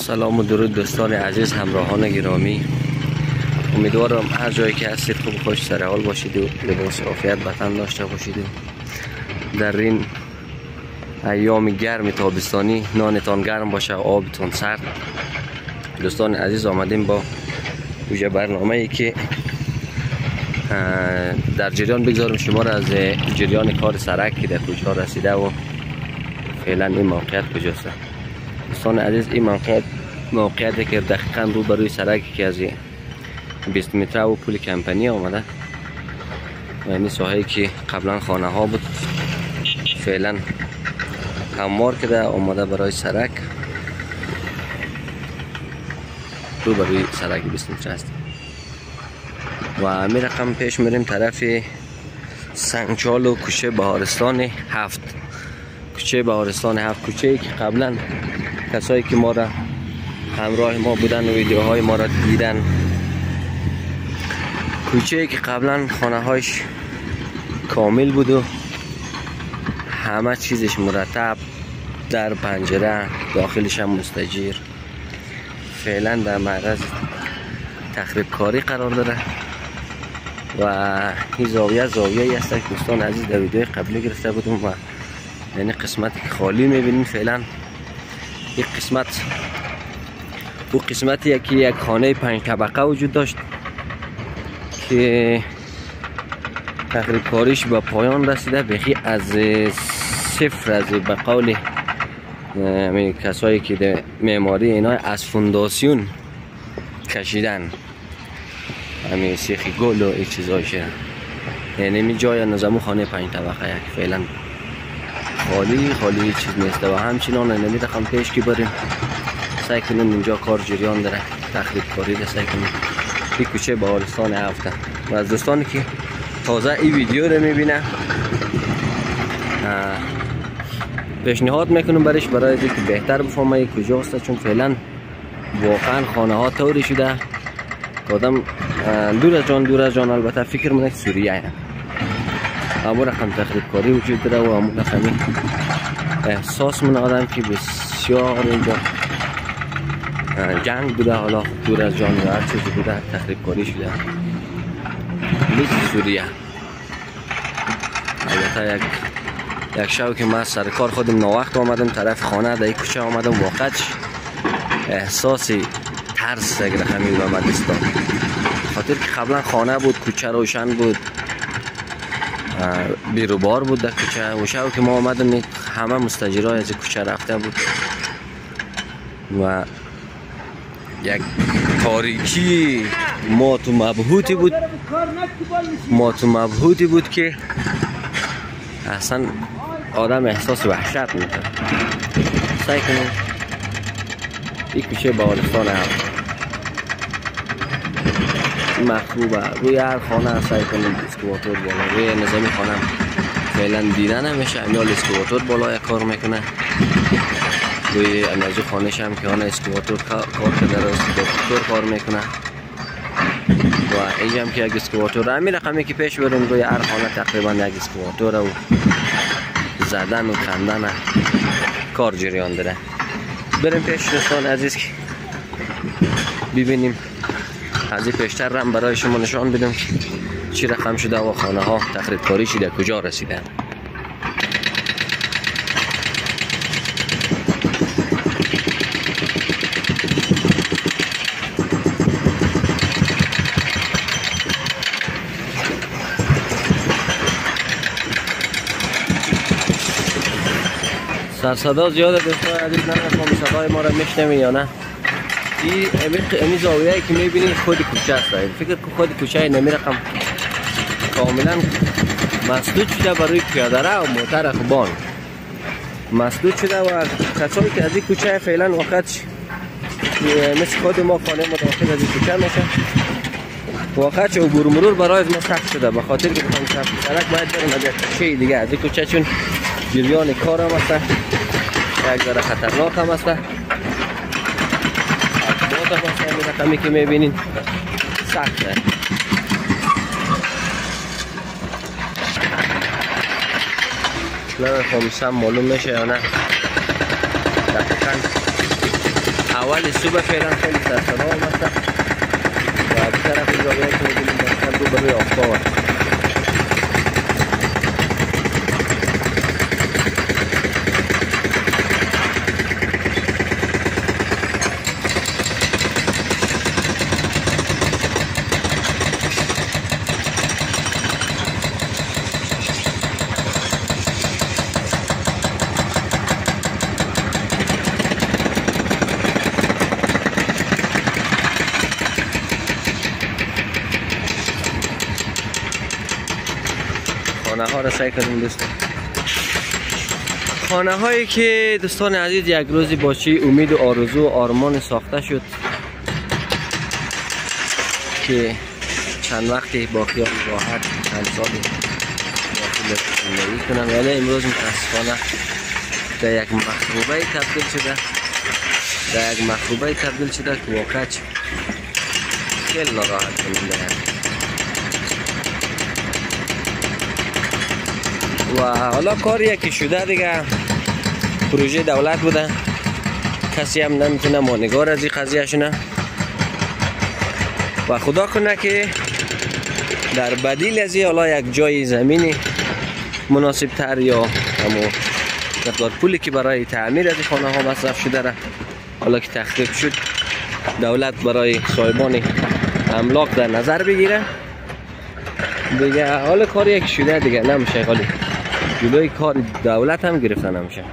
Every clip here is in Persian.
سلام و درود دوستان عزیز، همراهان گرامی. امیدوارم هر جایی که هستید خوب خوش سر حال باشید و لباس عافیت به تن داشته باشید و در این ایام گرم تابستانی نانتان گرم باشه و آبتان سرد. دوستان عزیز، آمدیم با ویژه برنامه‌ای که در جریان بگذارم شما را از جریان کار سرک که در کجا رسیده و فعلا این موقعیت کجاست. دوستان عزیز، این موقعیتی که دقیقا رو بروی سرکی که از 20 متره و پول کمپانی آمده و این ساحه‌ای که قبلا خانه ها بود فعلا هموار کرده آمده برای سرک. رو بروی سرک 20 متره است و می رقم پیش میریم طرف سنگچال و کوچه بهارستان 7. کوچه بهارستان 7 کوچه‌ای که قبلا کسایی که ما را همراه ما بودن و ویدیوهای ما را دیدن، کوچه‌ای که قبلا خانه هایش کامل بود و همه چیزش مرتب، در پنجره داخلش هم مستجیر، فعلا در معرض تخریب کاری قرار داره و این زاویه است که دوستان عزیز در ویدیوی قبلی گرفته بودم و یعنی قسمتی که خالی میبینین فعلا این قسمت او قسمتی که یک خانه 5 طبقه وجود داشت که تخریب کاریش به پایان رسیده. بخی از صفر، از به قول کسایی که در معماری اینا از فونداسیون کشیدن، همین سیخ گل و این چیزایشه، یعنی می جای نظامو خانه 5 طبقه یک فعلا خالی چیز نیست و همچنان نمیدخم پیش که بریم سعی کنیم اینجا کار جریان داره، تخریب کاری ده سعی کنیم. این کوچه بهارستان 7 و از دوستانی که تازه این ویدیو رو میبینه پیشنهاد میکنم برای اینکه بهتر بفهمه کجاست، چون فعلا واقعا خانه ها طوری شده که آدم دور از جان البته فکر منه سوریه همون رقم تخریب کاری وجود داره و همون رقمی احساس من آدم که بسیار اینجا جنگ بوده، حالا دور از جان و هر چیزی بوده تخریب کاری شده مثل سوریه. البته یک شب که من سر کار خودم ناوقت آمدم طرف خانه در این کوچه آمدم، واقعا احساس ترس یک رقمی به من دستان، خاطر که قبلا خانه بود، کوچه روشن بود، بیروبار بود در کوچه. و شب که ما آمدم همه مستاجرای از کوچه رفته بود و یک تاریکی مات و مبهوتی بود که اصلا آدم احساس وحشت میکنه. سعی کنیم این کوچه بهارستان هم مخروبه، روی هر خانه سعی کنیم اسکواتور بالا، روی نظامی خانه فعلا دیده نمیشه، امیال اسکواتور بالا کار میکنه، روی انرژی خانهش هم که آنه اسکواتور کار کرده رو اسکواتور کار میکنه و اینجا هم که یک اسکواتور همین رقمی که پیش بریم روی هر خانه تقریبا یک اسکواتور و زدن و کندن کار جریان داره. بریم پیش دوستان عزیز که ببینیم از این پیشتر رم برای شما نشان بدم چی رقم شده و خانه ها تخریب کاری شده کجا رسیده. سرصدا زیاده دوستان عزیز، نمی‌دونم صدای ما را میشنوید یا نه. این زاویه‌ای که می‌بینید خود کوچه است. فکر کنم خود کوچه نمی‌رقم کاملا مسدود شده برای پیاده رو و موتر خوبان مسدود شده و کسایی که از این کوچه فعلا وقت مثل خود ما خانه ما داخل از این کوچه میشه، وقت عبور مرور برای ما سخت شده به خاطر که بخوایم سرک باید بریم از یک کوچه دیگه. از این کوچه چون جریان کار هم هست، یک ذره خطرناک هم هست، باز هم هست، همین رقمی که میبینین سخته. نمیخوام سم معلوم میشه یا نه. دقیقا ولی صبح فعلا خیلی سرسرا آمده و به طرف زاویه که می‌بینیم دقیقاً رو به روی آفتاب است. خانه ها را سعی کنیم دوستان، خانه هایی که دوستان عزیز یک روزی با چی امید و آرزو و آرمان ساخته شد که چند وقتی با خیال راحت چند سالی داخل زندگی کنم، ولی امروز متاسفانه در یک مخروبه تبدیل شده که واقعا خیلی ناراحت کننده است. و حالا کاریه که شده دیگه پروژه دولت بوده، کسی هم نمیتونه مانع‌گر از این قضیه شونه و خدا کنه که در بدیل از این حالا یک جای زمینی مناسب تر یا همون مقدار پولی که برای تعمیر از این خانه ها مصرف شده را حالا که تخریب شد دولت برای صاحبان املاک در نظر بگیره دیگه. حالا کاریه که شده دیگه نمیشه، حالی جلوی کار دولت هم گرفته نمیشه.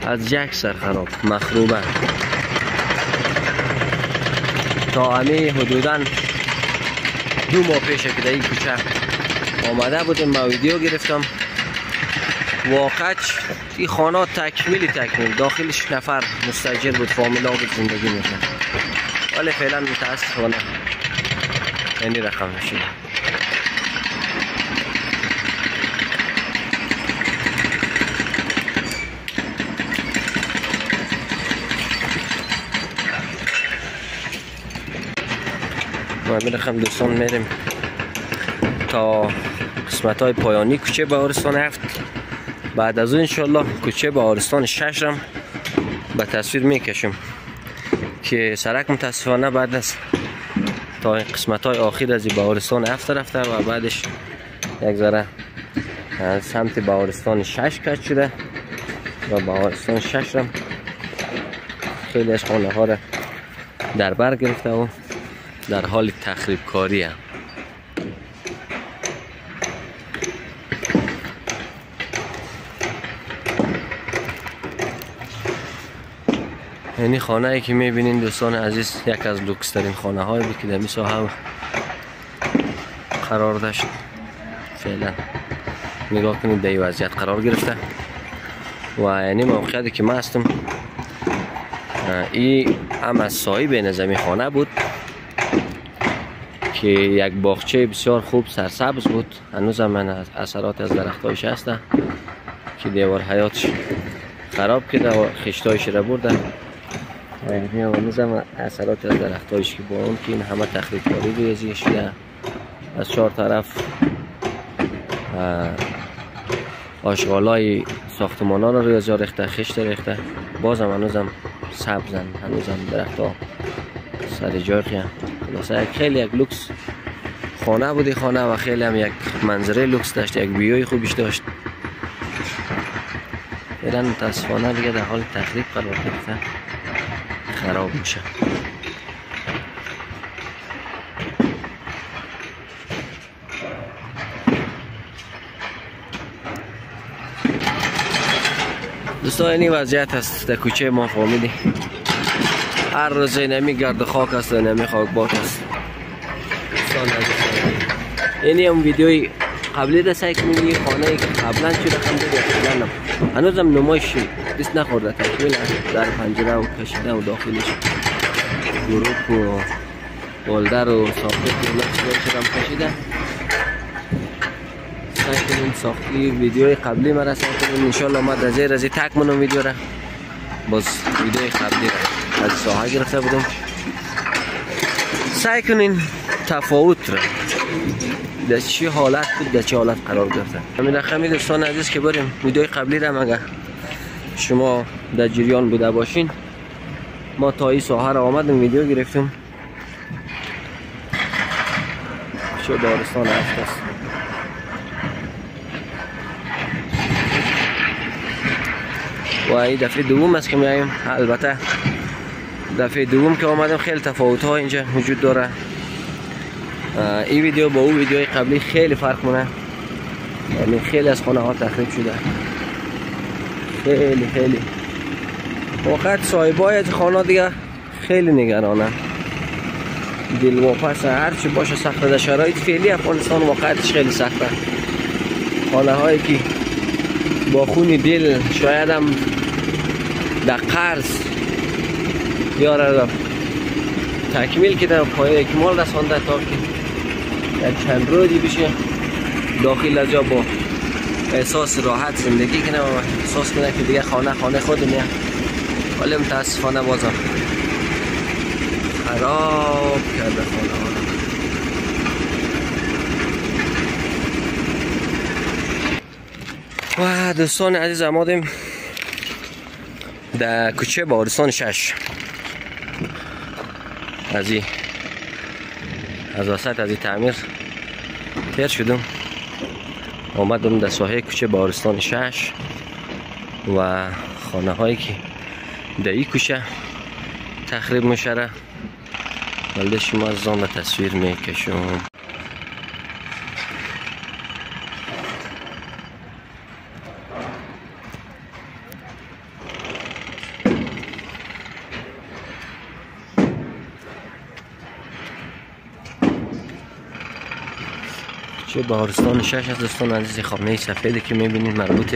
از یک سر خراب مخروبه تا همه حدودا 2 ماه پیش که در این کوچه آمده بودیم ما ویدیو گرفتم، واقعا این خانه تکمیل داخلش نفر مستاجر بود، فامیلا بود زندگی میکنه، ولی فعلا متاسفانه اینی رقم میشه. ما میرخم دوستان میریم تا قسمت های پایانی کوچه بهارستان 7. بعد از اون انشالله کوچه بهارستان 6 رم به تصویر میکشیم که سرک متاسفانه بعد از تا این قسمت های آخر از بهارستان 7 رفته و بعدش یک ذره از سمت بهارستان 6 کج شده و بهارستان 6 رم خیلی از خانه ها را در بر گرفته و در حال تخریب کاری هم. یعنی خانه ای که میبینین دوستان عزیز یک از لوکس ترین خانه های بود که در این ساحه قرار داشت. فعلا نگاه کنید در این وضعیت قرار گرفته و یعنی موقعیتی که من هستم این هم از صاحب نظامی خانه بود که یک باغچه بسیار خوب سرسبز بود، هنوز هم من اثرات از درختایش هسته که دیوار حیاتش خراب کرده و خشتایش را برده و یعنی هنوز هم اثرات از درختایش که با اون که این همه تخریب کاری ریزی شده، از 4 طرف آشغالای ساختمان ها رو ریزا ریخته، خشت ریخته، باز هم هنوز هم سبزن، هنوز هم درخت ها سر جای خیلی مثلا خیلی یک لوکس خانه بودی خانه و خیلی هم یک منظره لوکس داشت، یک ویوی خوبیش داشت. فعلا متاسفانه دیگه در حال تخریب قرار گرفته، خراب میشه. دوستان این وضعیت هست در کوچه ما، فهمیدی هر روز نمی گرد خاک است و نمی خاک بات است. اینی هم ویدیوی قبلی ده سعی کنیم یه خانه ای که قبلا شده هم دیگه هنوز هم نمایش دست نخورده، تکمیل در پنجره و کشیده و داخلش گروپ و بالدر و ساخته که هم کشیده. سعی کنیم ساختی ویدیوی قبلی مرا سعی کنیم انشالله ما در زیر از تک منو ویدیو را باز ویدیوی قبلی را از ساحه گرفته بودم. سعی کنین تفاوت را در چی حالت بود در چی حالت قرار گرفته. همین رقمی دوستان عزیز که بریم ویدیوی قبلی را اگر شما در جریان بوده باشین، ما تا این ساحه را آمدیم ویدیو گرفتیم. چه بارستان هفت است. و این دفعه دوم است که میایم. البته دفعه دوم که آمدیم خیلی تفاوت ها اینجا وجود داره. این ویدیو با اون ویدیوی قبلی خیلی فرق مونه. یعنی خیلی از خانه ها تخریب شده. خیلی وقت صاحبای خانه دیگه خیلی نگرانه. دلواپس هرچی باشه سخته. در شرایط فعلی افغانستان واقعیتش خیلی سخته. خانه هایی که با خون دل شاید هم در قرض بیاره تکمیل که در پای اکمال رسانده تا که در چند روزی بشه داخل از جا با احساس راحت زندگی کنه و احساس کنه که دیگه خانه خود میه. ولی متاسفانه بازم خراب کرده خانه ها. و دوستان عزیز آمدیم در کوچه بهارستان 6. از وسط از تعمیر تیر شدم، آمدم در ساحه کوچه بهارستان 6 و خانه هایی که در این کوچه تخریب میشه ولی شما از آن تصویر میکشم. چه بهارستان 6 از دوستان عزیز. خانه سفیدی که میبینید مربوط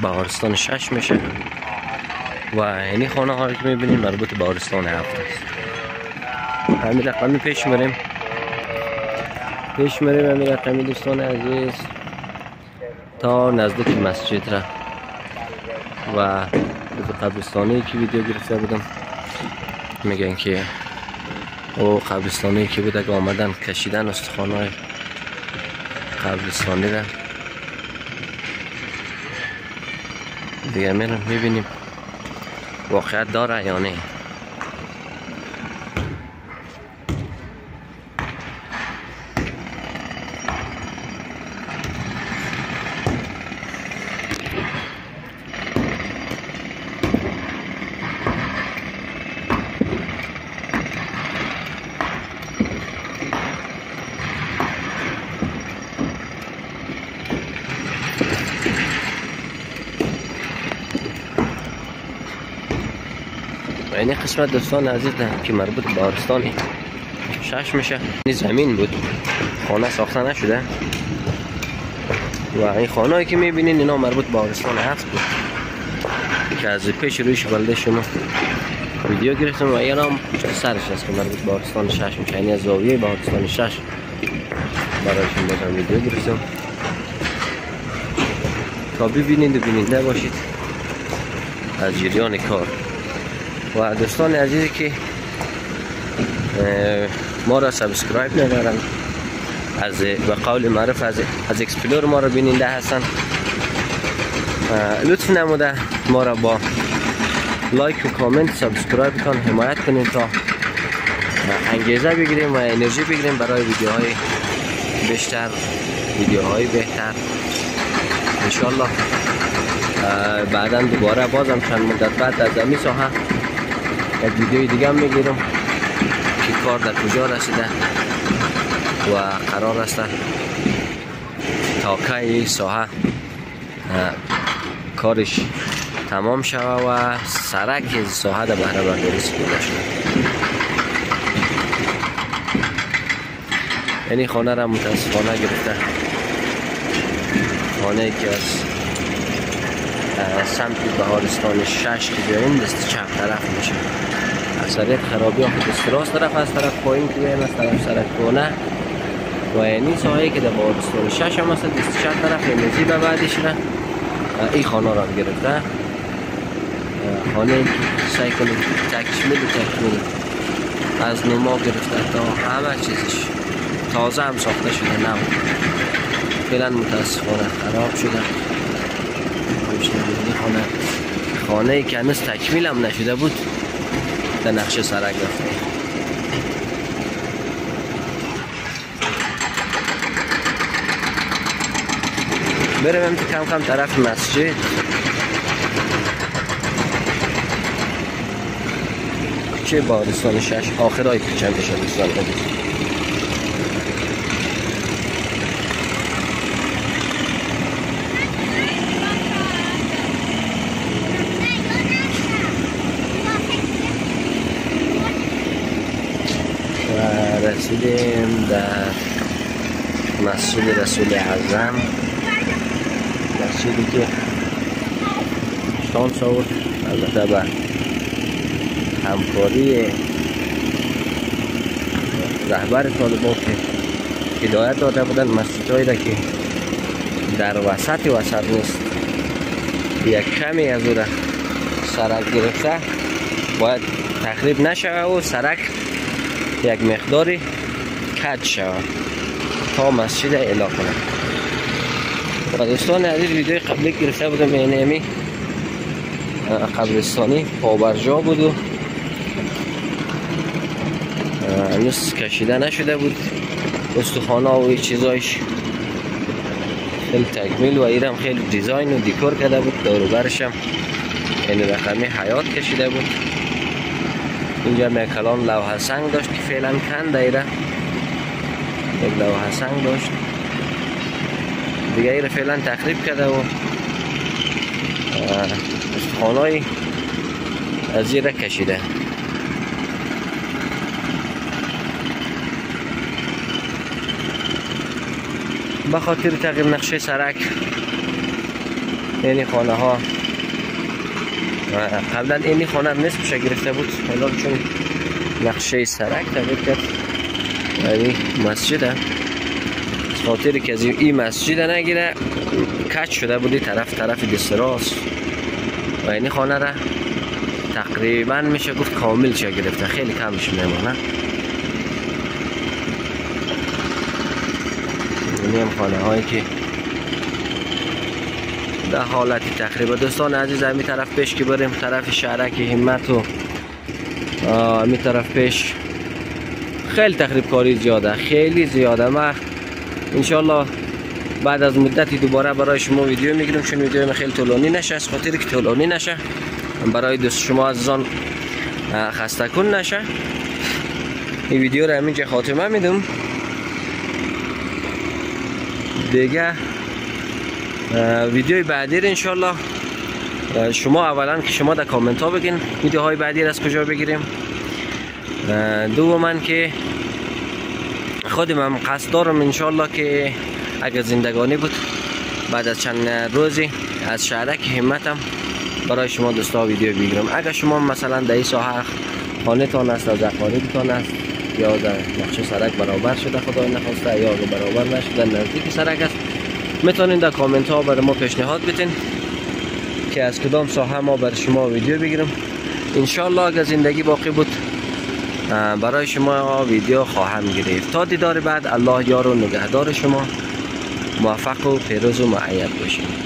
بهارستان 6 میشه و اینی خانه هایی که میبینید مربوط بهارستان 7 است. همین رقمی پیش میریم همین رقمی دوستان عزیز تا نزدیک مسجد را و قبرستانی که ویدیو گرفته بودم میگن که او قبرستانی که بوده که آمدن کشیدن استخوان‌های قبرستانی را دیگه میبینیم واقعیت داره یا نه. این قسمت دوستان عزیز که مربوط به بهارستان 6 میشه. این زمین بود، خانه ساخته نشده و این خانه هایی که میبینین اینا مربوط به بهارستان 7 بود که از پیش رویش بلده شما ویدیو گرفتم و اینا هم پشت سرش است که مربوط به بهارستان 6 میشه. یعنی از زاویه بهارستان 6 برایشون بازم ویدیو گرفتم تا ببینید و بیننده باشید از جریان کار. و دوستان عزیزی که ما را سابسکرایب ندارن از به قول معروف از اکسپلور ما را بیننده هستن، لطف نموده ما را با لایک و کامنت سابسکرایب کن، حمایت کنید تا انگیزه بگیریم و انرژی بگیریم برای ویدیوهای بیشتر، ویدیوهای بهتر انشالله. بعدا دوباره بازم چند مدت بعد از این ساحه یک ویدیوی دیگه هم میگیرم که کار در کجا رسیده و قرار است تا که ساحه کارش تمام شود و سرک ساحه در بهره برداری سپرده شده. یعنی خانه را متاسفانه گرفته، خانه که از سمت بهارستان 6 که بیاییم دست چپ طرف میشه. اکثریت خرابی ها دست راست طرف از طرف پایین که بیاییم از طرف سرک کونه و یعنی ساحه که در بهارستان 6 هم است دست چپ طرف نمیزی به بعدش را این خانه را گرفته. خانه سعی کنید تکمیل از نما گرفته تا همه چیزش تازه هم ساخته شده نو. فعلا متاسفانه خراب شده. خانه ای که هنوز تکمیل هم نشده بود در نقشه سرک رفته. بریم کم کم طرف مسجد. چه بارستان شش آخرای پیچم بشه دوستان. و رسیدیم در مسجد رسول اعظم، مسجدی که شانس آورد البته به همکاری رهبر طالبان که هدایت داده بودن مسجدهایی را که در وسط نیست، یک کمی از او را سرک گرفته باید تخریب نشود و سرک یک مقداری کج شود تا مسجد اعلا کنه. و دوستان عزیز ویدیوی قبلی گرفته بودم اینمی قبرستانی پابرجا بود و هنوز کشیده نشده بود استخوانه و این چیزایش خیلی تکمیل و ایرم خیلی دیزاین و دیکور کرده بود. دور و برش هم این رقمی حیات کشیده بود. اینجا میکلان لوح سنگ داشت که فعلا کند ایره، یک لوح سنگ داشت دیگه ایره فعلا تخریب کرده و استخوانای از ایره کشیده. به خاطر تغییر نقشه سرک اینی خانه ها قبلا اینی خانه نصفش گرفته بود، حالا چون نقشه سرک تغییر کرد این مسجد از خاطر که از این مسجد نگیره کج شده بودی طرف دستراست و اینی خانه را تقریبا میشه گفت کامل چه گرفته، خیلی کمش میمانه. این هم خانه هایی که در حالتی تقریبا. دوستان عزیز همی طرف پیش که بریم طرف شهرک همت و همی طرف پیش خیلی تخریب کاری زیاده، خیلی زیاده. ما انشالله بعد از مدتی دوباره برای شما ویدیو میگیرم چون ویدیو خیلی طولانی نشه، از خاطر که طولانی نشه برای دوست شما عزیزان خسته کن نشه. این ویدیو رو همینجا خاتمه میدم دیگه. ویدیوی بعدی رو انشالله شما اولا که شما در کامنت ها بگین ویدیوهای بعدی رو از کجا بگیریم. دوما که خودم هم قصد دارم انشالله که اگر زندگانی بود بعد از چند روزی از شهرک همتم برای شما دوستا ویدیو بگیرم. اگر شما مثلا در این ساحه خانه تان است یا قریبتان است یا در نقشه سرک برابر شده خدای نخواسته یا اگر برابر نشده نزدیک سرک است میتونین در کامنت ها برای ما پیشنهاد بدین که از کدام ساحه ما برای شما ویدیو بگیرم. انشالله اگر زندگی باقی بود برای شما ویدیو خواهم گرفت. تا دیدار بعد الله یار و نگهدار شما، موفق و پیروز و معید باشید.